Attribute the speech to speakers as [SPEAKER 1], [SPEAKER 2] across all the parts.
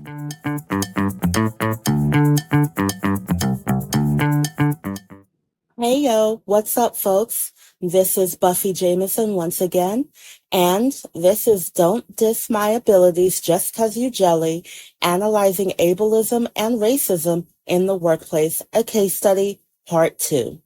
[SPEAKER 1] Hey yo, what's up, folks? This is Buffy Jamison once again, and this is Don't Diss My Abilities Just 'Cause You Jelly, Analyzing Ableism and Racism in the Workplace, a Case Study, Part 2.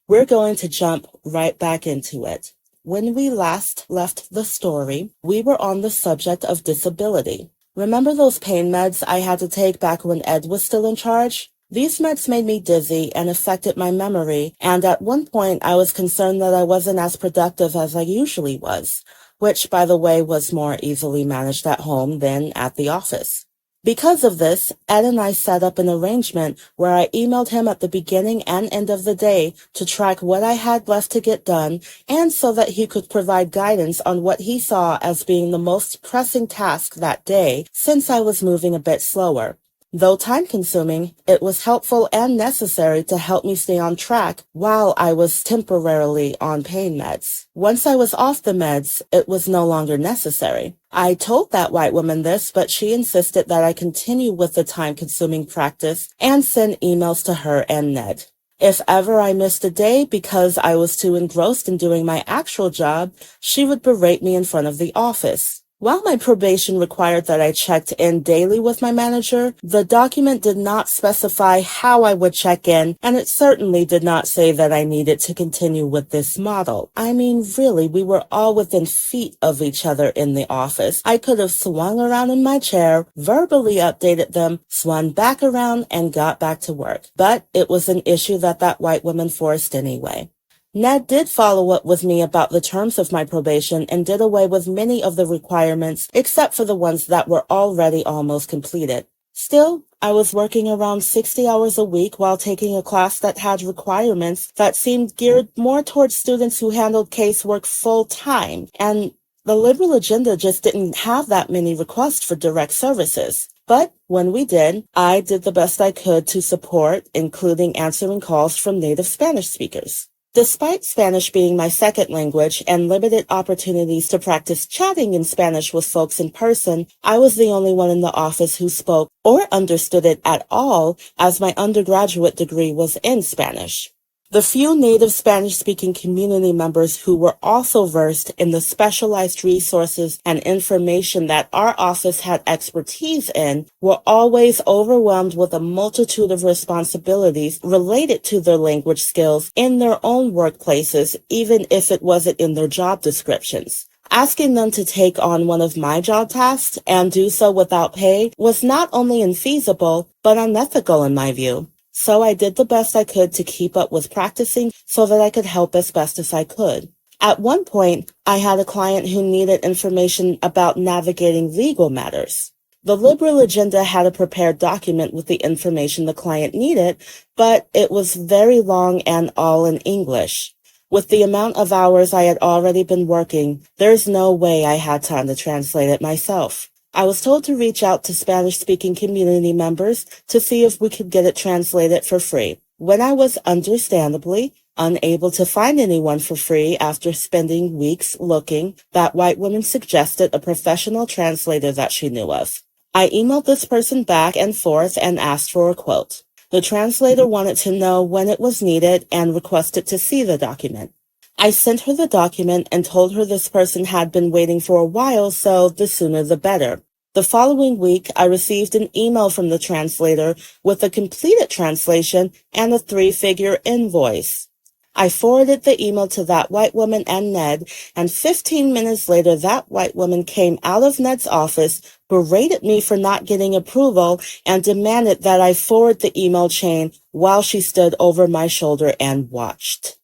[SPEAKER 1] We're going to jump right back into it. When we last left the story, we were on the subject of disability. Remember those pain meds I had to take back when Ed was still in charge? These meds made me dizzy and affected my memory, and at one point I was concerned that I wasn't as productive as I usually was, which, by the way, was more easily managed at home than at the office. Because of this, Ed and I set up an arrangement where I emailed him at the beginning and end of the day to track what I had left to get done, and so that he could provide guidance on what he saw as being the most pressing task that day, since I was moving a bit slower. Though time-consuming, it was helpful and necessary to help me stay on track while I was temporarily on pain meds. Once I was off the meds, it was no longer necessary. I told that white woman this, but she insisted that I continue with the time-consuming practice and send emails to her and Ned. If ever I missed a day because I was too engrossed in doing my actual job, she would berate me in front of the office. While my probation required that I checked in daily with my manager, the document did not specify how I would check in, and it certainly did not say that I needed to continue with this model. I mean, really, we were all within feet of each other in the office. I could have swung around in my chair, verbally updated them, swung back around, and got back to work. But it was an issue that white woman forced anyway. Ned did follow up with me about the terms of my probation and did away with many of the requirements except for the ones that were already almost completed. Still, I was working around 60 hours a week while taking a class that had requirements that seemed geared more towards students who handled casework full-time, and the liberal agenda just didn't have that many requests for direct services. But when we did, I did the best I could to support, including answering calls from native Spanish speakers. Despite Spanish being my second language and limited opportunities to practice chatting in Spanish with folks in person, I was the only one in the office who spoke or understood it at all, as my undergraduate degree was in Spanish. The few native Spanish-speaking community members who were also versed in the specialized resources and information that our office had expertise in were always overwhelmed with a multitude of responsibilities related to their language skills in their own workplaces, even if it wasn't in their job descriptions. Asking them to take on one of my job tasks and do so without pay was not only infeasible, but unethical in my view. So I did the best I could to keep up with practicing so that I could help as best as I could. At one point, I had a client who needed information about navigating legal matters. The liberal agenda had a prepared document with the information the client needed, but it was very long and all in English. With the amount of hours I had already been working, there's no way I had time to translate it myself. I was told to reach out to Spanish-speaking community members to see if we could get it translated for free. When I was understandably unable to find anyone for free after spending weeks looking, that white woman suggested a professional translator that she knew of. I emailed this person back and forth and asked for a quote. The translator wanted to know when it was needed and requested to see the document. I sent her the document and told her this person had been waiting for a while, so the sooner the better. The following week, I received an email from the translator with a completed translation and a 3-figure invoice. I forwarded the email to that white woman and Ned, and 15 minutes later, that white woman came out of Ned's office, berated me for not getting approval, and demanded that I forward the email chain while she stood over my shoulder and watched.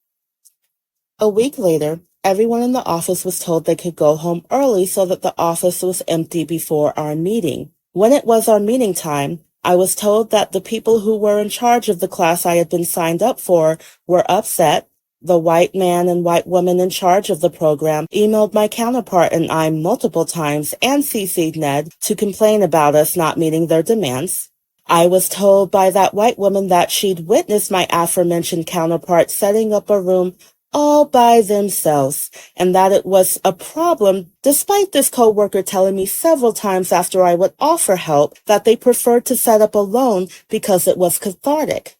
[SPEAKER 1] A week later, everyone in the office was told they could go home early so that the office was empty before our meeting. When it was our meeting time, I was told that the people who were in charge of the class I had been signed up for were upset. The white man and white woman in charge of the program emailed my counterpart and I multiple times and CC'd Ned to complain about us not meeting their demands. I was told by that white woman that she'd witnessed my aforementioned counterpart setting up a room all by themselves, and that it was a problem despite this coworker telling me several times after I would offer help that they preferred to set up alone because it was cathartic.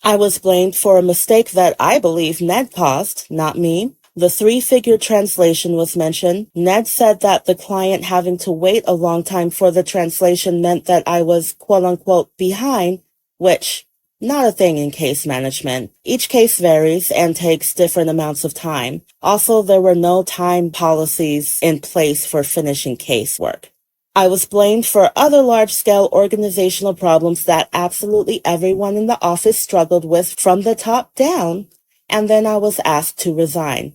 [SPEAKER 1] I was blamed for a mistake that I believe Ned caused, not me. The three-figure translation was mentioned. Ned said that the client having to wait a long time for the translation meant that I was quote-unquote behind, which, not a thing in case management. Each case varies and takes different amounts of time. Also, there were no time policies in place for finishing casework. I was blamed for other large-scale organizational problems that absolutely everyone in the office struggled with from the top down, and then I was asked to resign.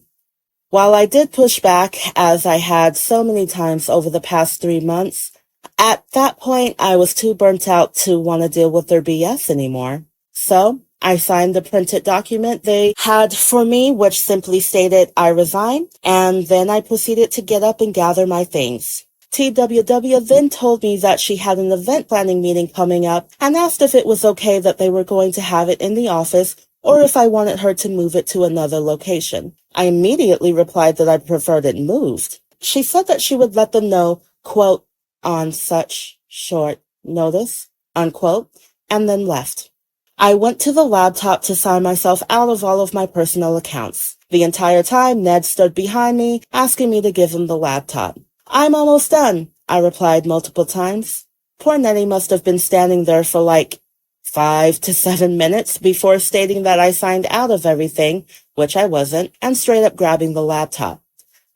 [SPEAKER 1] While I did push back, as I had so many times over the past 3 months, at that point I was too burnt out to want to deal with their BS anymore. So I signed the printed document they had for me, which simply stated I resign, and then I proceeded to get up and gather my things. TWW then told me that she had an event planning meeting coming up and asked if it was okay that they were going to have it in the office or if I wanted her to move it to another location. I immediately replied that I preferred it moved. She said that she would let them know, quote, on such short notice, unquote, and then left. I went to the laptop to sign myself out of all of my personal accounts. The entire time, Ned stood behind me, asking me to give him the laptop. I'm almost done, I replied multiple times. Poor Nettie must have been standing there for like 5 to 7 minutes before stating that I signed out of everything, which I wasn't, and straight up grabbing the laptop.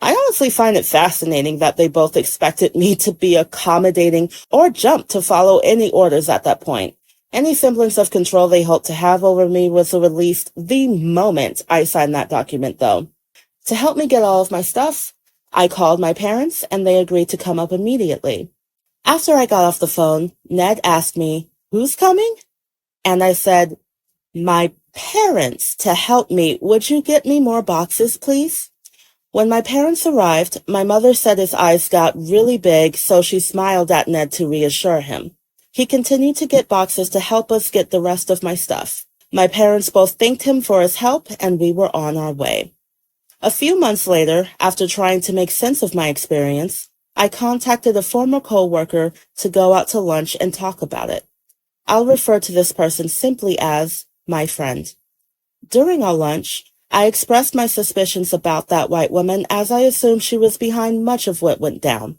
[SPEAKER 1] I honestly find it fascinating that they both expected me to be accommodating or jump to follow any orders at that point. Any semblance of control they hoped to have over me was released the moment I signed that document, though. To help me get all of my stuff, I called my parents, and they agreed to come up immediately. After I got off the phone, Ned asked me, "Who's coming?" And I said, "My parents, to help me. Would you get me more boxes, please?" When my parents arrived, my mother said his eyes got really big, so she smiled at Ned to reassure him. He continued to get boxes to help us get the rest of my stuff. My parents both thanked him for his help, and we were on our way. A few months later, after trying to make sense of my experience, I contacted a former coworker to go out to lunch and talk about it. I'll refer to this person simply as my friend. During our lunch, I expressed my suspicions about that white woman as I assumed she was behind much of what went down.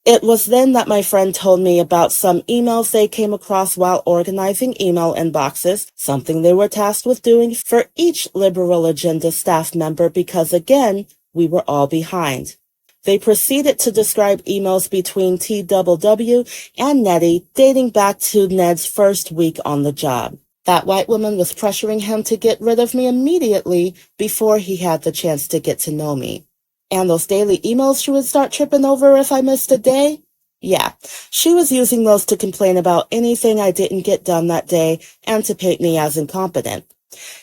[SPEAKER 1] It was then that my friend told me about some emails they came across while organizing email inboxes, something they were tasked with doing for each Liberal Agenda staff member because, again, we were all behind. They proceeded to describe emails between TWW and Nettie dating back to Ned's first week on the job. That white woman was pressuring him to get rid of me immediately before he had the chance to get to know me. And those daily emails she would start tripping over if I missed a day? Yeah, she was using those to complain about anything I didn't get done that day and to paint me as incompetent.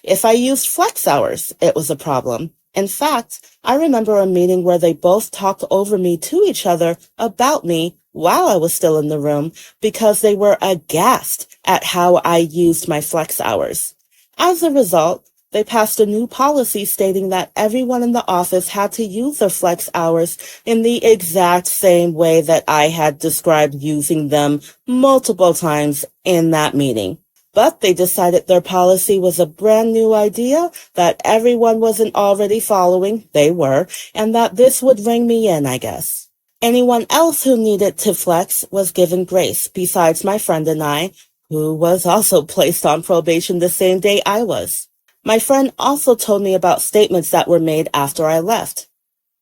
[SPEAKER 1] If I used flex hours, it was a problem. In fact, I remember a meeting where they both talked over me to each other about me while I was still in the room because they were aghast at how I used my flex hours. As a result, they passed a new policy stating that everyone in the office had to use their flex hours in the exact same way that I had described using them multiple times in that meeting. But they decided their policy was a brand new idea that everyone wasn't already following, they were, and that this would ring me in, I guess. Anyone else who needed to flex was given grace, besides my friend and I, who was also placed on probation the same day I was. My friend also told me about statements that were made after I left.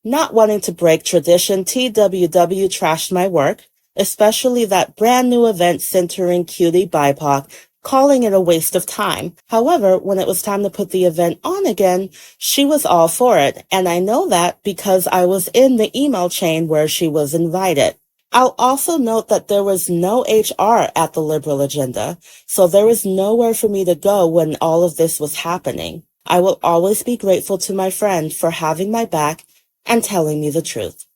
[SPEAKER 1] Not wanting to break tradition, TWW trashed my work, especially that brand new event centering Cutie BIPOC, calling it a waste of time. However, when it was time to put the event on again, she was all for it, and I know that because I was in the email chain where she was invited. I'll also note that there was no HR at the Liberal Agenda, so there was nowhere for me to go when all of this was happening. I will always be grateful to my friend for having my back and telling me the truth.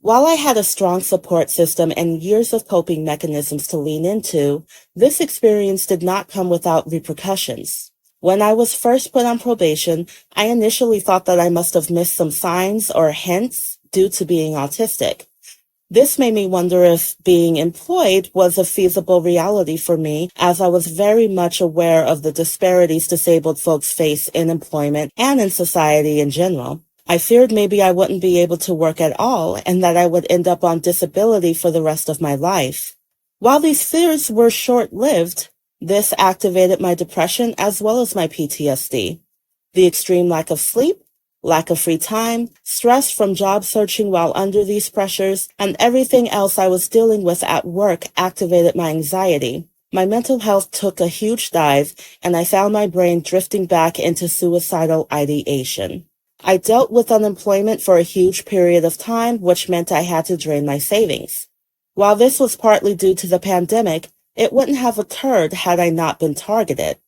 [SPEAKER 1] While I had a strong support system and years of coping mechanisms to lean into, this experience did not come without repercussions. When I was first put on probation, I initially thought that I must have missed some signs or hints due to being autistic. This made me wonder if being employed was a feasible reality for me, as I was very much aware of the disparities disabled folks face in employment and in society in general. I feared maybe I wouldn't be able to work at all and that I would end up on disability for the rest of my life. While these fears were short-lived, this activated my depression as well as my PTSD. The extreme lack of sleep, lack of free time, stress from job searching while under these pressures, and everything else I was dealing with at work activated my anxiety. My mental health took a huge dive, and I found my brain drifting back into suicidal ideation. I dealt with unemployment for a huge period of time, which meant I had to drain my savings. While this was partly due to the pandemic, it wouldn't have occurred had I not been targeted.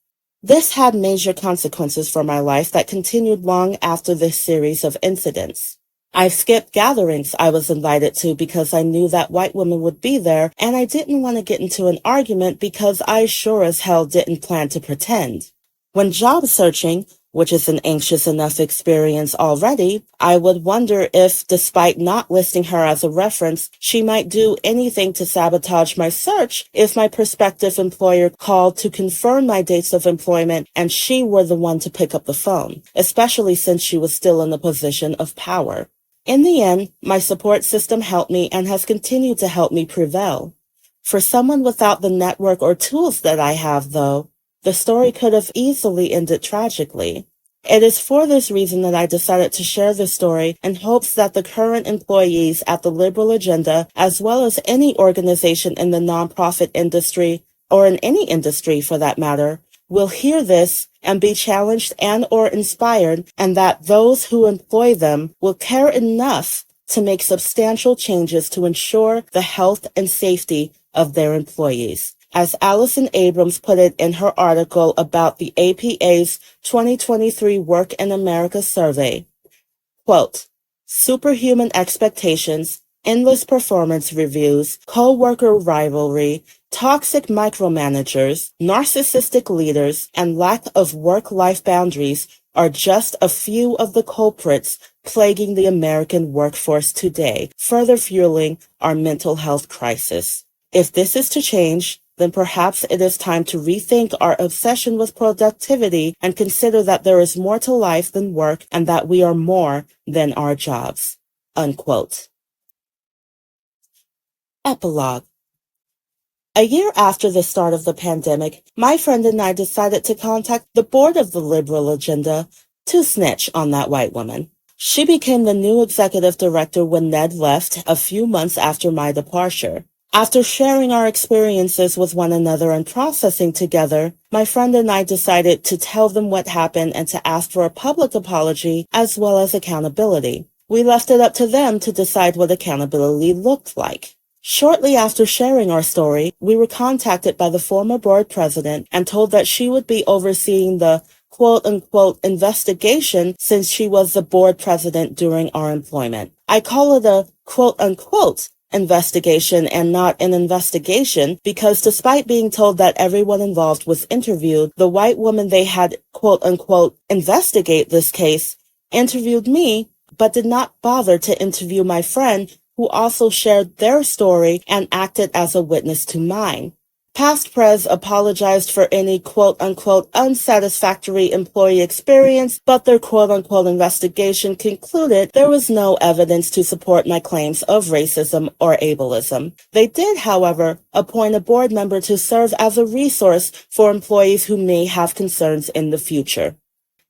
[SPEAKER 1] This had major consequences for my life that continued long after this series of incidents. I skipped gatherings I was invited to because I knew that white women would be there, and I didn't want to get into an argument because I sure as hell didn't plan to pretend. When job searching, which is an anxious enough experience already, I would wonder if, despite not listing her as a reference, she might do anything to sabotage my search if my prospective employer called to confirm my dates of employment and she were the one to pick up the phone, especially since she was still in a position of power. In the end, my support system helped me and has continued to help me prevail. For someone without the network or tools that I have, though, the story could have easily ended tragically. It is for this reason that I decided to share this story in hopes that the current employees at the Liberal Agenda, as well as any organization in the nonprofit industry, or in any industry for that matter, will hear this and be challenged and or inspired, and that those who employ them will care enough to make substantial changes to ensure the health and safety of their employees. As Allison Abrams put it in her article about the APA's 2023 Work in America survey, quote, superhuman expectations, endless performance reviews, co-worker rivalry, toxic micromanagers, narcissistic leaders, and lack of work-life boundaries are just a few of the culprits plaguing the American workforce today, further fueling our mental health crisis. If this is to change, then perhaps it is time to rethink our obsession with productivity and consider that there is more to life than work and that we are more than our jobs. Unquote. Epilogue. A year after the start of the pandemic, my friend and I decided to contact the board of the Liberal Agenda to snitch on that white woman. She became the new executive director when Ned left a few months after my departure. After sharing our experiences with one another and processing together, my friend and I decided to tell them what happened and to ask for a public apology as well as accountability. We left it up to them to decide what accountability looked like. Shortly after sharing our story, we were contacted by the former board president and told that she would be overseeing the quote-unquote investigation since she was the board president during our employment. I call it a quote-unquote investigation and not an investigation because despite being told that everyone involved was interviewed, the white woman they had quote-unquote investigate this case interviewed me but did not bother to interview my friend who also shared their story and acted as a witness to mine. Past Pres apologized for any quote-unquote unsatisfactory employee experience, but their quote-unquote investigation concluded there was no evidence to support my claims of racism or ableism. They did, however, appoint a board member to serve as a resource for employees who may have concerns in the future.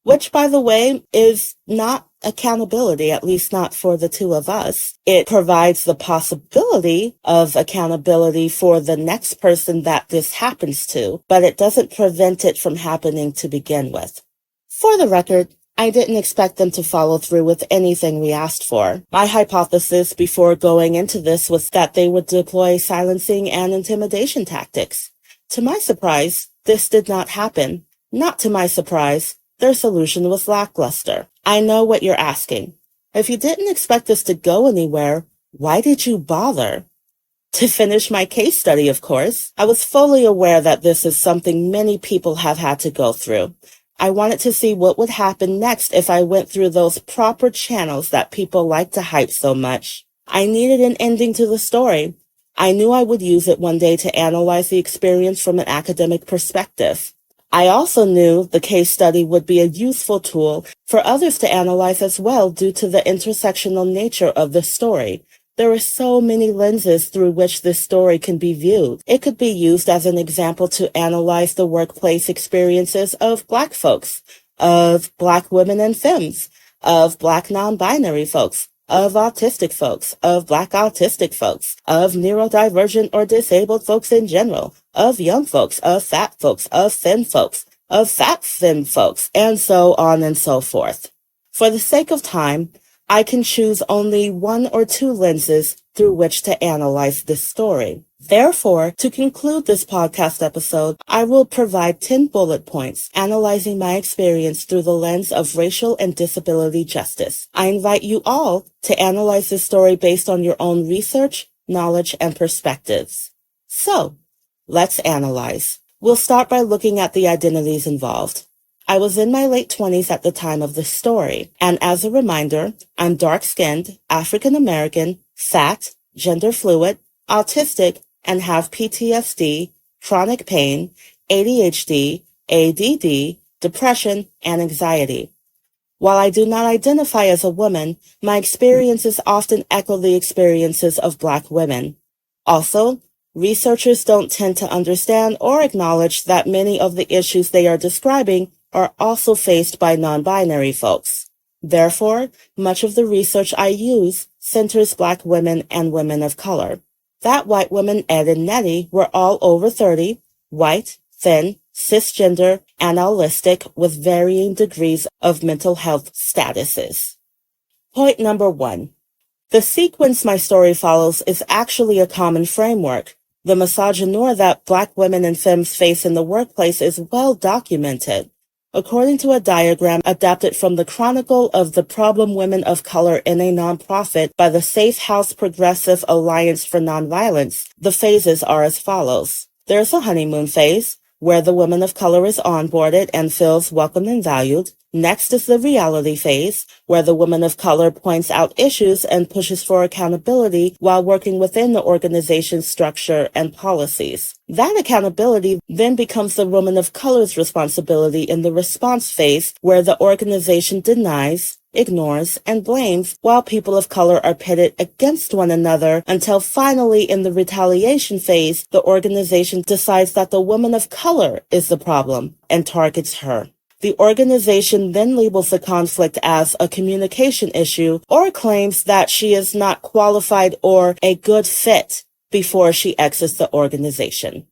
[SPEAKER 1] Which, by the way, is not accountability, at least not for the two of us. It provides the possibility of accountability for the next person that this happens to, but it doesn't prevent it from happening to begin with. For the record, I didn't expect them to follow through with anything we asked for. My hypothesis before going into this was that they would deploy silencing and intimidation tactics. To my surprise, this did not happen. Not to my surprise, their solution was lackluster. I know what you're asking. If you didn't expect this to go anywhere, why did you bother? To finish my case study, of course. I was fully aware that this is something many people have had to go through. I wanted to see what would happen next if I went through those proper channels that people like to hype so much. I needed an ending to the story. I knew I would use it one day to analyze the experience from an academic perspective. I also knew the case study would be a useful tool for others to analyze as well due to the intersectional nature of the story. There are so many lenses through which this story can be viewed. It could be used as an example to analyze the workplace experiences of Black folks, of Black women and femmes, of Black non-binary folks, of autistic folks, of Black autistic folks, of neurodivergent or disabled folks in general, of young folks, of fat folks, of thin folks, of fat thin folks, and so on and so forth. For the sake of time, I can choose only one or two lenses through which to analyze this story. Therefore, to conclude this podcast episode, I will provide 10 bullet points analyzing my experience through the lens of racial and disability justice. I invite you all to analyze this story based on your own research, knowledge, and perspectives. So, let's analyze. We'll start by looking at the identities involved. I was in my late 20s at the time of this story, and as a reminder, I'm dark-skinned, African-American, fat, gender fluid, autistic, and have PTSD, chronic pain, ADHD, ADD, depression, and anxiety. While I do not identify as a woman, my experiences often echo the experiences of Black women. Also, researchers don't tend to understand or acknowledge that many of the issues they are describing are also faced by non-binary folks. Therefore, much of the research I use centers Black women and women of color. That white women, Ed and Nettie, were all over 30, white, thin, cisgender, and allistic with varying degrees of mental health statuses. Point number 1. The sequence my story follows is actually a common framework. The misogyny that Black women and femmes face in the workplace is well documented. According to a diagram adapted from the Chronicle of the Problem Women of Color in a Nonprofit by the Safe House Progressive Alliance for Nonviolence, the phases are as follows. There's a honeymoon phase, where the woman of color is onboarded and feels welcome and valued. Next is the reality phase, where the woman of color points out issues and pushes for accountability while working within the organization's structure and policies. That accountability then becomes the woman of color's responsibility in the response phase, where the organization denies, ignores, and blames while people of color are pitted against one another until finally in the retaliation phase, the organization decides that the woman of color is the problem and targets her. The organization then labels the conflict as a communication issue or claims that she is not qualified or a good fit before she exits the organization.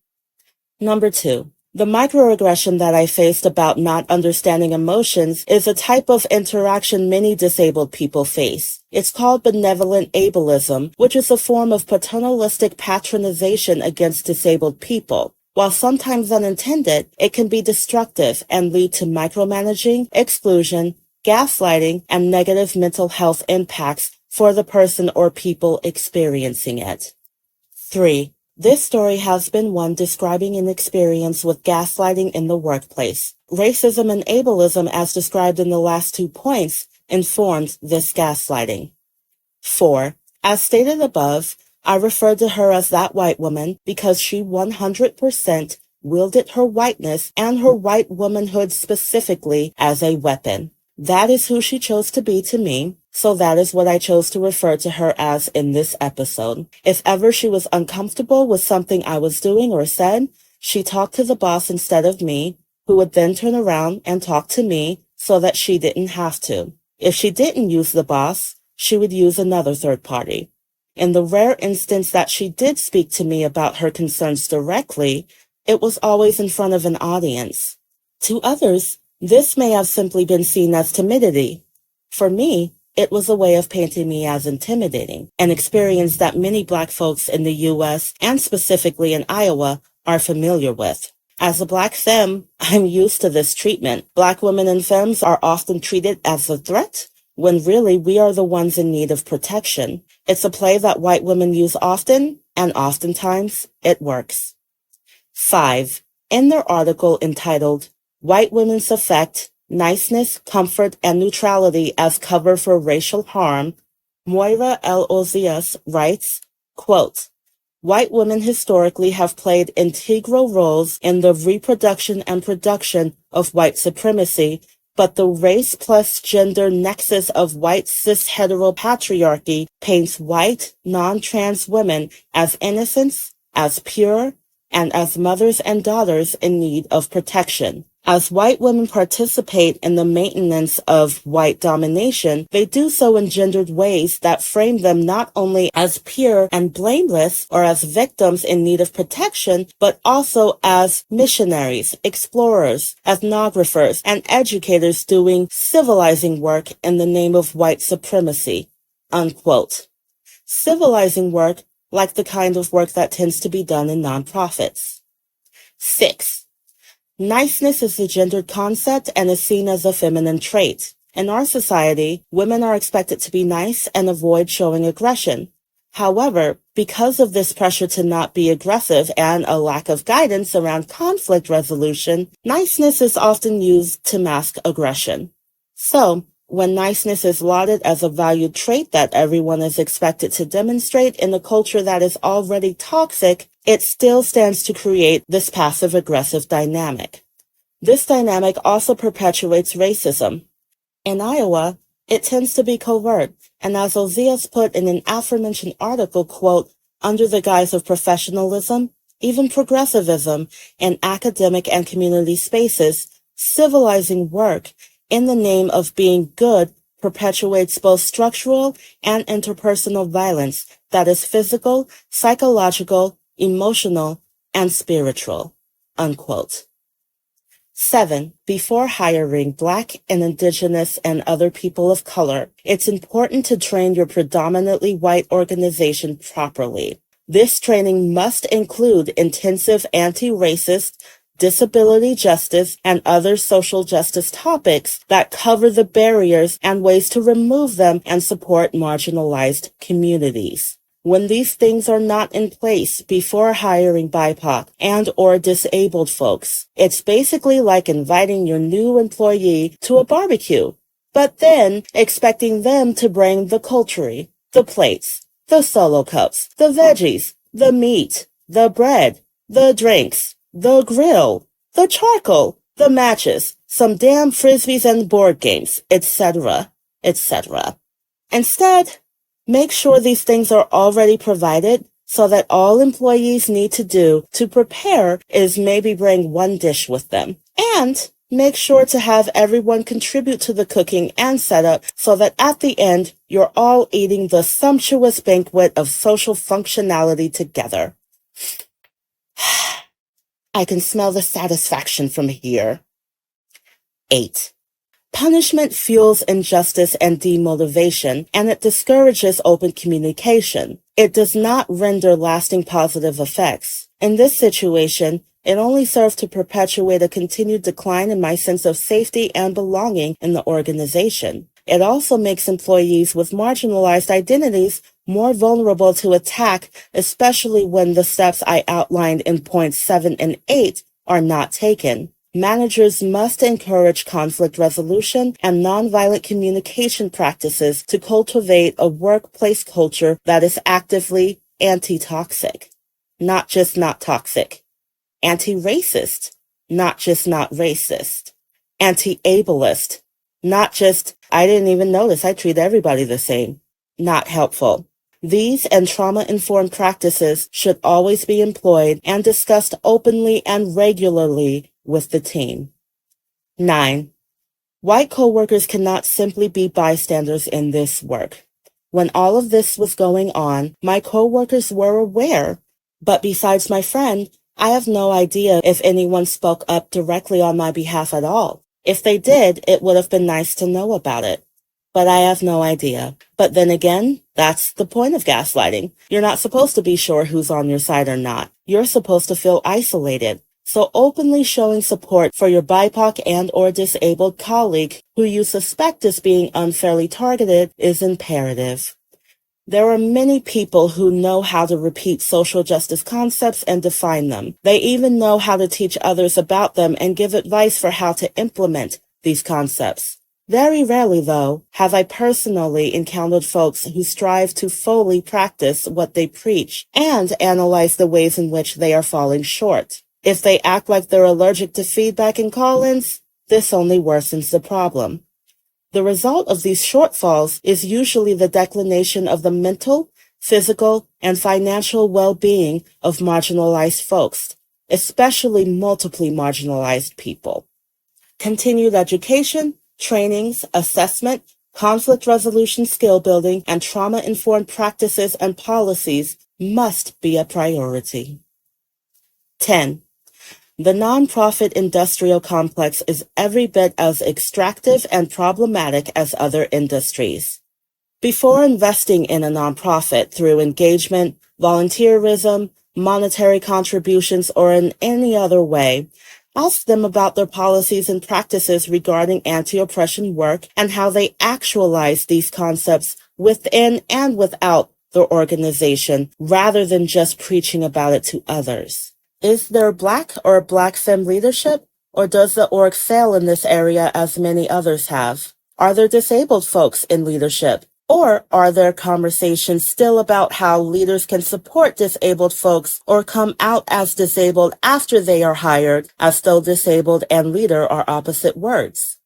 [SPEAKER 1] Number 2. The microaggression that I faced about not understanding emotions is a type of interaction many disabled people face. It's called benevolent ableism, which is a form of paternalistic patronization against disabled people. While sometimes unintended, it can be destructive and lead to micromanaging, exclusion, gaslighting, and negative mental health impacts for the person or people experiencing it. 3. This story has been one describing an experience with gaslighting in the workplace. Racism and ableism, as described in the last 2 points, informed this gaslighting. 4. As stated above, I referred to her as that white woman because she 100% wielded her whiteness and her white womanhood specifically as a weapon. That is who she chose to be to me, so that is what I chose to refer to her as in this episode. If ever she was uncomfortable with something I was doing or said, she talked to the boss instead of me, who would then turn around and talk to me so that she didn't have to. If she didn't use the boss, she would use another third party. In the rare instance that she did speak to me about her concerns directly, it was always in front of an audience. To others, this may have simply been seen as timidity. For me, it was a way of painting me as intimidating, an experience that many Black folks in the U.S. and specifically in Iowa are familiar with. As a Black femme, I'm used to this treatment. Black women and femmes are often treated as a threat, when really we are the ones in need of protection. It's a play that white women use often, and oftentimes it works. 5. In their article entitled, White women's affect niceness, comfort, and neutrality as cover for racial harm. Moira L. Ozias writes, quote, white women historically have played integral roles in the reproduction and production of white supremacy, but the race plus gender nexus of white cis heteropatriarchy paints white, non-trans women as innocents, as pure, and as mothers and daughters in need of protection. As white women participate in the maintenance of white domination, they do so in gendered ways that frame them not only as pure and blameless or as victims in need of protection, but also as missionaries, explorers, ethnographers, and educators doing civilizing work in the name of white supremacy. Unquote. Civilizing work like the kind of work that tends to be done in nonprofits. 6. Niceness is a gendered concept and is seen as a feminine trait. In our society, women are expected to be nice and avoid showing aggression. However, because of this pressure to not be aggressive and a lack of guidance around conflict resolution, niceness is often used to mask aggression. So, when niceness is lauded as a valued trait that everyone is expected to demonstrate in a culture that is already toxic, it still stands to create this passive-aggressive dynamic. This dynamic also perpetuates racism. In Iowa, it tends to be covert, and as Ozias put in an aforementioned article, quote, under the guise of professionalism, even progressivism, in academic and community spaces, civilizing work in the name of being good perpetuates both structural and interpersonal violence that is physical, psychological, emotional, and spiritual. Unquote. 7. Before hiring Black and Indigenous and other people of color, it's important to train your predominantly white organization properly. This training must include intensive anti-racist, disability justice, and other social justice topics that cover the barriers and ways to remove them and support marginalized communities. When these things are not in place before hiring BIPOC and or disabled folks, it's basically like inviting your new employee to a barbecue, but then expecting them to bring the culture, the plates, the solo cups, the veggies, the meat, the bread, the drinks, the grill, the charcoal, the matches, some damn frisbees and board games, etc., etc. Instead, make sure these things are already provided so that all employees need to do to prepare is maybe bring one dish with them. And make sure to have everyone contribute to the cooking and setup so that at the end, you're all eating the sumptuous banquet of social functionality together. I can smell the satisfaction from here. 8. Punishment fuels injustice and demotivation, and it discourages open communication. It does not render lasting positive effects. In this situation, it only serves to perpetuate a continued decline in my sense of safety and belonging in the organization. It also makes employees with marginalized identities more vulnerable to attack, especially when the steps I outlined in points 7 and 8 are not taken. Managers must encourage conflict resolution and nonviolent communication practices to cultivate a workplace culture that is actively anti-toxic, not just not toxic, anti-racist, not just not racist, anti-ableist, not just I didn't even notice I treat everybody the same, not helpful. These and trauma-informed practices should always be employed and discussed openly and regularly with the team. 9. White coworkers cannot simply be bystanders in this work. When all of this was going on, my coworkers were aware, but besides my friend, I have no idea if anyone spoke up directly on my behalf at all. If they did, it would have been nice to know about it. But I have no idea. But then again, that's the point of gaslighting. You're not supposed to be sure who's on your side or not. You're supposed to feel isolated. So openly showing support for your BIPOC and or disabled colleague who you suspect is being unfairly targeted is imperative. There are many people who know how to repeat social justice concepts and define them. They even know how to teach others about them and give advice for how to implement these concepts. Very rarely, though, have I personally encountered folks who strive to fully practice what they preach and analyze the ways in which they are falling short. If they act like they're allergic to feedback and call-ins, this only worsens the problem. The result of these shortfalls is usually the declination of the mental, physical, and financial well-being of marginalized folks, especially multiply marginalized people. Continued education, trainings, assessment, conflict resolution skill building, and trauma-informed practices and policies must be a priority. 10. The nonprofit industrial complex is every bit as extractive and problematic as other industries. Before investing in a nonprofit through engagement, volunteerism, monetary contributions, or in any other way, ask them about their policies and practices regarding anti-oppression work and how they actualize these concepts within and without their organization, rather than just preaching about it to others. Is there Black or Black femme leadership, or does the org fail in this area as many others have? Are there disabled folks in leadership? Or are there conversations still about how leaders can support disabled folks or come out as disabled after they are hired, as though disabled and leader are opposite words?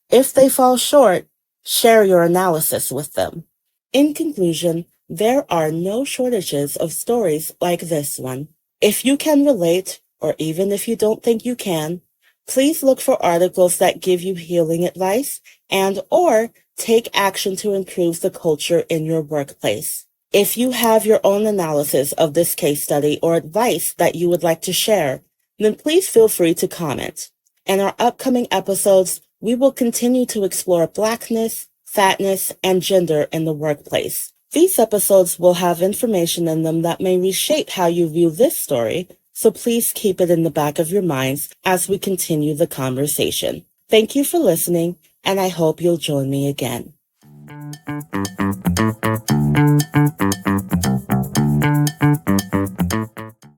[SPEAKER 1] If they fall short, share your analysis with them. In conclusion, there are no shortages of stories like this one. If you can relate, or even if you don't think you can, please look for articles that give you healing advice and/or take action to improve the culture in your workplace. If you have your own analysis of this case study or advice that you would like to share, then please feel free to comment. In our upcoming episodes, we will continue to explore Blackness, fatness, and gender in the workplace. These episodes will have information in them that may reshape how you view this story, so please keep it in the back of your minds as we continue the conversation. Thank you for listening, and I hope you'll join me again.